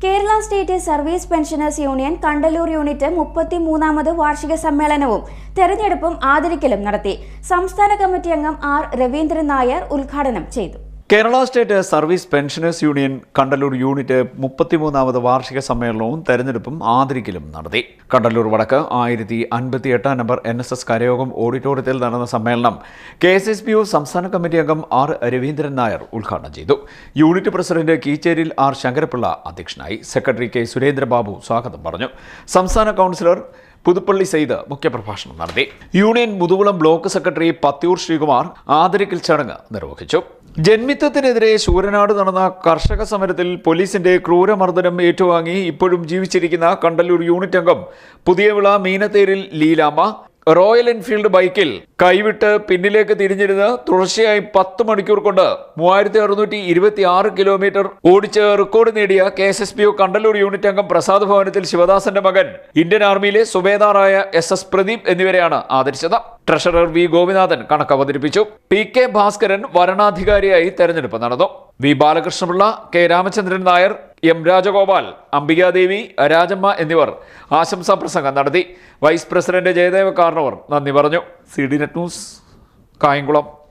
Kerala state service pensioners union Kandallur unit 33ാമത് വാർഷിക സമ്മേളനവും തെരഞ്ഞെടുപ്പും ആദരിക്കലും നടത്തി. സംസ്ഥാന കമ്മിറ്റി അംഗം ആർ രവീന്ദ്രൻ നായർ ഉദ്ഘാടനം ചെയ്തു. Kerala state service pensioners union Kandallur unit 33ാമത് വാർഷിക സമ്മേളനവും തെരഞ്ഞെടുപ്പും ആദരിക്കലും നടത്തി. കണ്ടല്ലൂർ വടക്ക് 1058 നമ്പർ NSS കരയോഗം ഓഡിറ്റോറിയത്തിൽ നടന്ന സമ്മേളനം KSSPU സംസ്ഥാന കമ്മിറ്റി അംഗം ആർ രവീന്ദ്രൻ നായർ ഉദ്ഘാടനം ചെയ്തു. Unit president Keecheril R Sankara Pillai അധ്യക്ഷനായി. സെക്രട്ടറി കെ സുരേന്ദ്രബാബു സ്വാഗതം പറഞ്ഞു. സംസ്ഥാന കൗൺസിലർ പുതുപ്പള്ളി സെയ്ദ് മുഖ്യപ്രഭാഷണം നടത്തി. Union Muthukulam block secretary Pathiyoor Sreekumar ആദരിക്കൽ ചടങ്ങ് നിർവഹിച്ചു. ജന്മിത്വത്തിനെതിരെ ശൂരനാട് നടന്ന കർഷക സമരത്തിൽ പോലീസിന്റെ ക്രൂരമർദ്ദനം ഏറ്റുവാങ്ങി ഇപ്പോഴും ജീവിച്ചിരിക്കുന്ന കണ്ടല്ലൂർ യൂണിറ്റ് അംഗം പുതിയവിള മീനത്തേരിൽ ലീലാമ്മ റോയൽ എൻഫീൽഡ് ബൈക്കിൽ കൈവിട്ട് പിന്നിലേക്ക് തിരിഞ്ഞിരുന്ന് തുടർച്ചയായി 10 മണിക്കൂർ കൊണ്ട് 3626 കിലോമീറ്റർ ഓടിച്ച് റെക്കോർഡ് നേടിയ KSSPU കണ്ടല്ലൂർ യൂണിറ്റ് അംഗം പ്രസാദ് ഭവനത്തിൽ ശിവദാസന്റെ മകൻ ഇന്ത്യൻ ആർമിയിലെ സുബേദാറായ SS പ്രദീപ് എന്നിവരെയാണ് ആദരിച്ചത്. ട്രഷറർ V ഗോപിനാഥൻ കണക്ക് അവതരിപ്പിച്ചു. PK ഭാസ്കരൻ വരണാധികാരിയായി തെരഞ്ഞെടുപ്പ് നടന്നു. V Balakrishna Pillai, K Ramachandran Nair, M Rajagopal, Ambika Devi, Rajamma എന്നിവർ ആശംസാ പ്രസംഗം നടത്തി. വൈസ് പ്രസിഡന്റ് ജയദേവ കാർണവർ നന്ദി പറഞ്ഞു. CD net news, Kayamkulam.